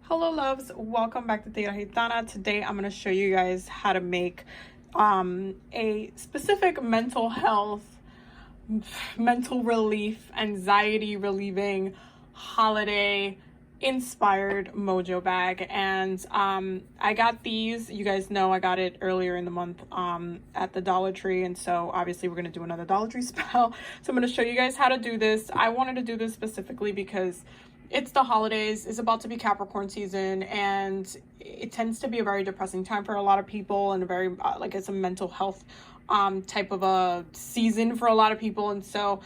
Hello loves, welcome back to TigeraGitana. Today I'm going to show you guys how to make a specific mental health, mental relief, anxiety relieving, holiday inspired Mojo bag. And I got these, you guys know I got it earlier in the month at the Dollar Tree, and so obviously we're going to do another Dollar Tree spell. So I'm going to show you guys how to do this. I wanted to do this specifically because it's the holidays, it's about to be Capricorn season, and it tends to be a very depressing time for a lot of people, and a very like it's a mental health type of a season for a lot of people. And so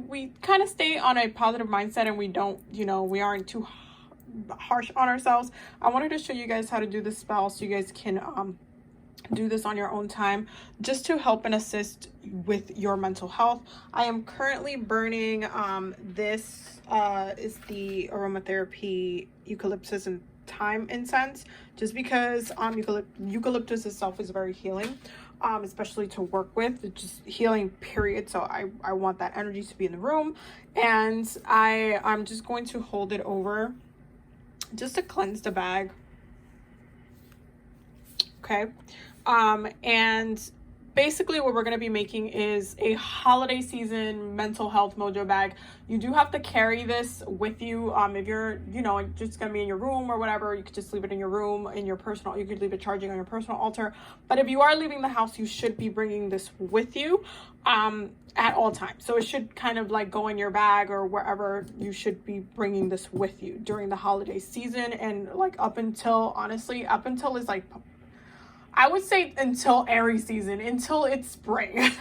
we kind of stay on a positive mindset, and we don't, we aren't too harsh on ourselves. I wanted to show you guys how to do this spell so you guys can do this on your own time, just to help and assist with your mental health. I am currently burning this is the Aromatherapy Eucalyptus and Thyme incense, just because eucalyptus itself is very healing, especially to work with. It's just healing, period. So I want that energy to be in the room, and I'm just going to hold it over just to cleanse the bag. Okay. And basically what we're going to be making is a holiday season mental health Mojo bag. You do have to carry this with you. If you're, just going to be in your room or whatever, you could just leave it in your room, in your personal, you could leave it charging on your personal altar. But if you are leaving the house, you should be bringing this with you, at all times. So it should kind of like go in your bag or wherever. You should be bringing this with you during the holiday season, and like up until it's like, I would say until Aries season, until it's spring.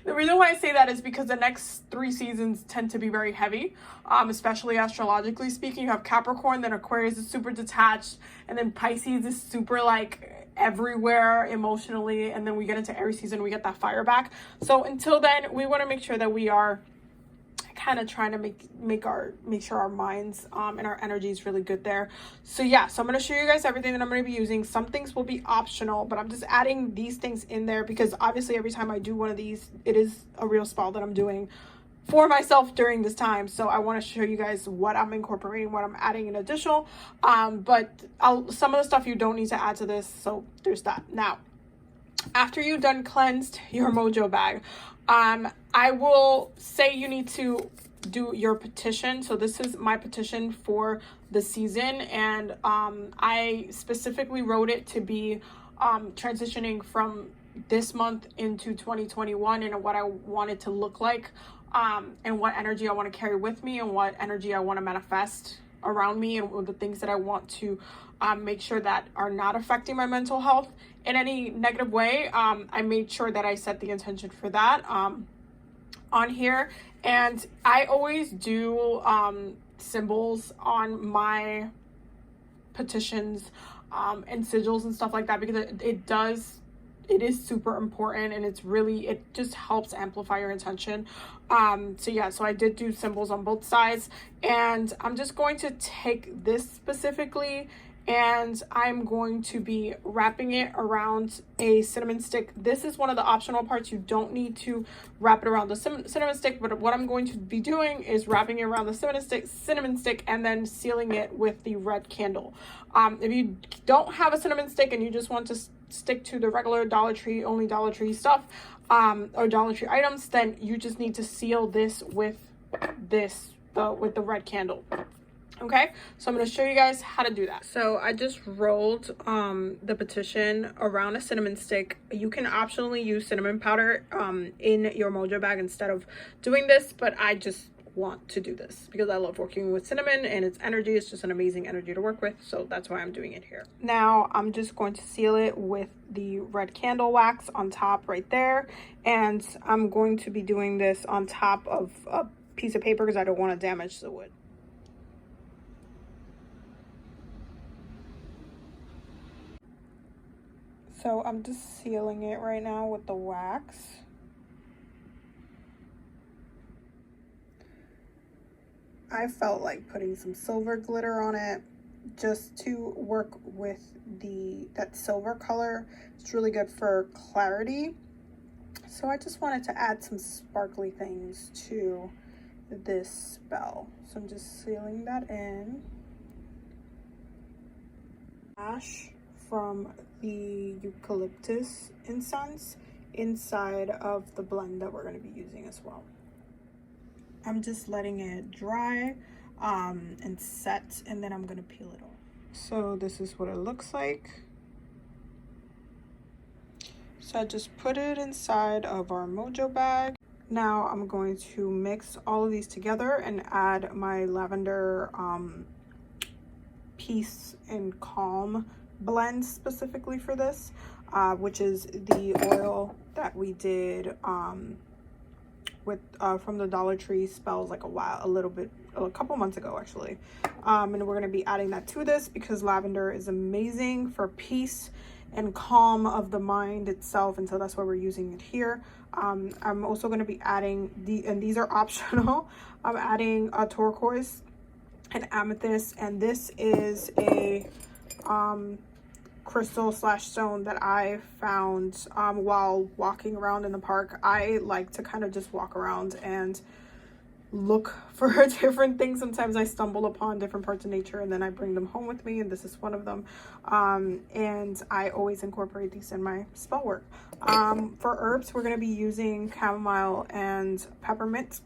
The reason why I say that is because the next 3 seasons tend to be very heavy, especially astrologically speaking. You have Capricorn, then Aquarius is super detached, and then Pisces is super like everywhere emotionally, and then we get into Aries season, we get that fire back. So until then, we want to make sure that we are kind of trying to make sure our minds and our energy is really good there. So yeah, so I'm going to show you guys everything that I'm going to be using. Some things will be optional, but I'm just adding these things in there because obviously every time I do one of these, it is a real spell that I'm doing for myself during this time. So I want to show you guys what I'm incorporating, what I'm adding in additional, but some of the stuff you don't need to add to this, so there's that. Now, after you've done cleansed your Mojo bag, I will say you need to do your petition. So this is my petition for the season, and I specifically wrote it to be transitioning from this month into 2021, and what I want it to look like, and what energy I want to carry with me, and what energy I want to manifest around me, and the things that I want to make sure that are not affecting my mental health in any negative way. I made sure that I set the intention for that on here, and I always do symbols on my petitions and sigils and stuff like that, because it is super important, and it just helps amplify your intention. So yeah, so I did do symbols on both sides, and I'm just going to take this specifically, and I'm going to be wrapping it around a cinnamon stick. This is one of the optional parts. You don't need to wrap it around the cinnamon stick, but what I'm going to be doing is wrapping it around the cinnamon stick and then sealing it with the red candle. If you don't have a cinnamon stick and you just want to stick to the regular Dollar Tree, only Dollar Tree stuff, or Dollar Tree items, then you just need to seal this with with the red candle. Okay, so I'm going to show you guys how to do that. So I just rolled the petition around a cinnamon stick. You can optionally use cinnamon powder in your Mojo bag instead of doing this, but I just want to do this because I love working with cinnamon, and its energy is just an amazing energy to work with, so that's why I'm doing it here. Now I'm just going to seal it with the red candle wax on top right there, and I'm going to be doing this on top of a piece of paper because I don't want to damage the wood. So I'm just sealing it right now with the wax. I felt like putting some silver glitter on it just to work with that silver color. It's really good for clarity. So I just wanted to add some sparkly things to this spell. So I'm just sealing that in. ash from the Eucalyptus incense inside of the blend that we're going to be using as well. I'm just letting it dry and set, and then I'm going to peel it off. So this is what it looks like. So I just put it inside of our Mojo bag. Now I'm going to mix all of these together and add my lavender Peace and Calm blend specifically for this, which is the oil that we did with from the Dollar Tree spells like a couple months ago actually. And we're going to be adding that to this because lavender is amazing for peace and calm of the mind itself, and so that's why we're using it here. I'm also going to be adding and these are optional. I'm adding a turquoise and amethyst, and this is a crystal / stone that I found while walking around in the park. I like to kind of just walk around and look for different things. Sometimes I stumble upon different parts of nature and then I bring them home with me, and this is one of them. And I always incorporate these in my spell work. For herbs, we're going to be using chamomile and peppermint,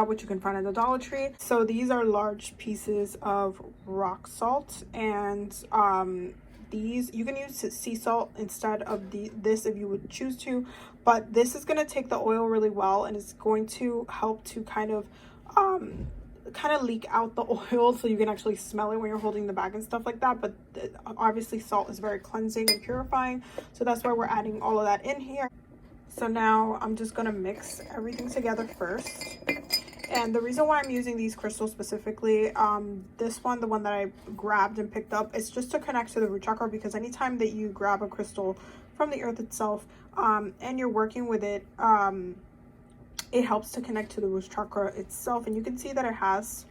which you can find at the Dollar Tree. So these are large pieces of rock salt, and these you can use sea salt instead of this if you would choose to, but this is going to take the oil really well, and it's going to help to kind of leak out the oil so you can actually smell it when you're holding the bag and stuff like that. But obviously salt is very cleansing and purifying, so that's why we're adding all of that in here. So now I'm just going to mix everything together first. And the reason why I'm using these crystals specifically, this one, the one that I grabbed and picked up, is just to connect to the root chakra, because anytime that you grab a crystal from the earth itself and you're working with it, it helps to connect to the root chakra itself. And you can see that it has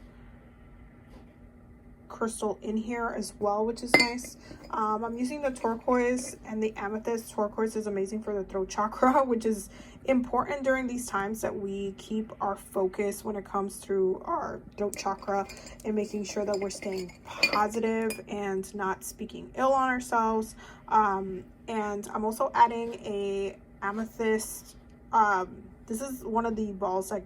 crystal in here as well, which is nice. I'm using the turquoise and the amethyst. Turquoise is amazing for the throat chakra, which is important during these times, that we keep our focus when it comes through our throat chakra and making sure that we're staying positive and not speaking ill on ourselves. And I'm also adding a amethyst. This is one of the balls like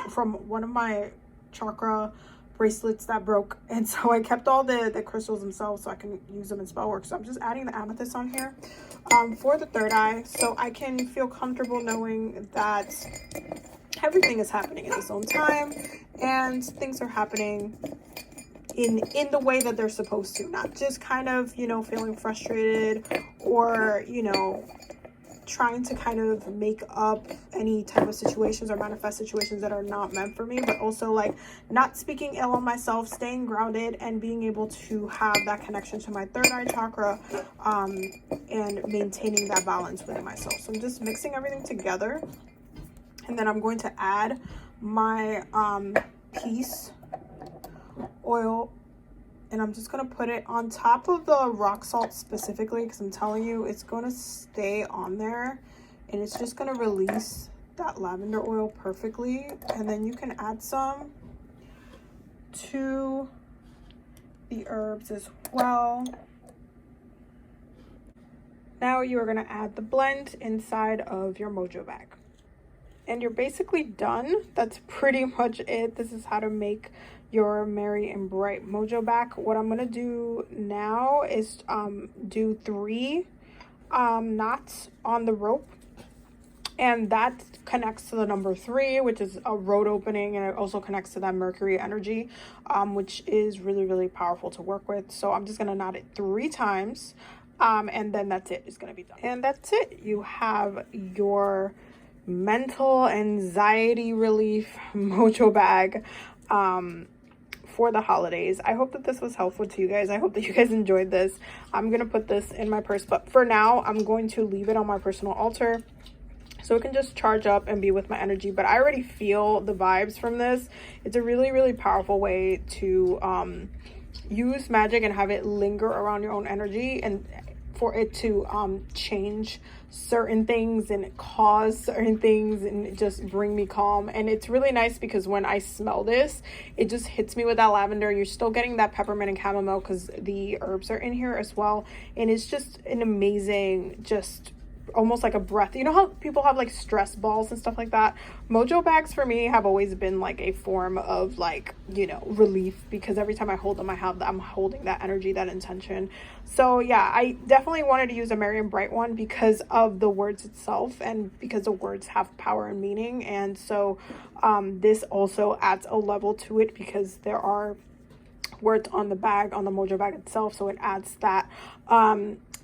from one of my chakra bracelets that broke, and so I kept all the crystals themselves so I can use them in spell work. So I'm just adding the amethyst on here for the third eye, so I can feel comfortable knowing that everything is happening in its own time and things are happening in the way that they're supposed to, not just kind of, you know, feeling frustrated or, you know, trying to kind of make up any type of situations or manifest situations that are not meant for me, but also like not speaking ill on myself, staying grounded and being able to have that connection to my third eye chakra, and maintaining that balance within myself. So I'm just mixing everything together, and then I'm going to add my peace oil, and I'm just going to put it on top of the rock salt specifically, because I'm telling you, it's going to stay on there and it's just going to release that lavender oil perfectly. And then you can add some to the herbs as well. Now you are going to add the blend inside of your Mojo bag, and you're basically done. That's pretty much it. This is how to make your merry and bright Mojo bag. What I'm gonna do now is do 3 knots on the rope, and that connects to the number 3, which is a road opening, and it also connects to that Mercury energy, which is really, really powerful to work with. So I'm just gonna knot it 3 times, and then that's it. It's gonna be done, and that's it. You have your mental anxiety relief Mojo bag for the holidays. I hope that this was helpful to you guys. I hope that you guys enjoyed this. I'm gonna put this in my purse, but for now I'm going to leave it on my personal altar so it can just charge up and be with my energy. But I already feel the vibes from this. It's a really, really powerful way to use magic and have it linger around your own energy. And for it to change certain things and cause certain things and just bring me calm. And it's really nice because when I smell this, it just hits me with that lavender. You're still getting that peppermint and chamomile because the herbs are in here as well, and it's just an amazing, just almost like a breath. You know how people have like stress balls and stuff like that? Mojo bags for me have always been like a form of like, you know, relief, because every time I hold them, I'm holding that energy, that intention. So yeah, I definitely wanted to use a Merry and Bright one because of the words itself and because the words have power and meaning. And so this also adds a level to it because there are words on the bag, on the Mojo bag itself, so it adds that.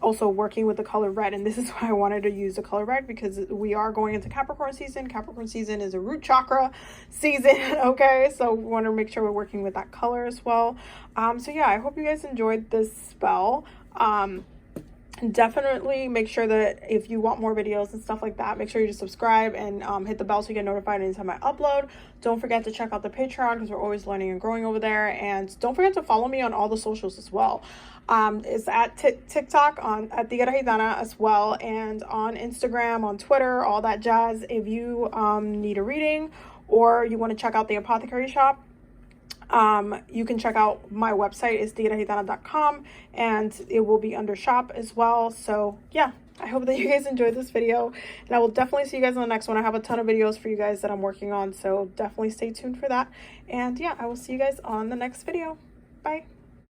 Also working with the color red, and this is why I wanted to use the color red, because we are going into Capricorn season. Capricorn season is a root chakra season. Okay, so we want to make sure we're working with that color as well. So yeah, I hope you guys enjoyed this spell. Definitely make sure that if you want more videos and stuff like that, make sure you just subscribe and hit the bell so you get notified anytime I upload. Don't forget to check out the Patreon because we're always learning and growing over there. And don't forget to follow me on all the socials as well. It's at TikTok at TigeraGitana as well, and on Instagram, on Twitter, all that jazz. If you need a reading or you want to check out the apothecary shop, you can check out my website is TigeraGitana.com, and it will be under shop as well. So yeah, I hope that you guys enjoyed this video, and I will definitely see you guys in the next one. I have a ton of videos for you guys that I'm working on, so definitely stay tuned for that. And yeah, I will see you guys on the next video. Bye.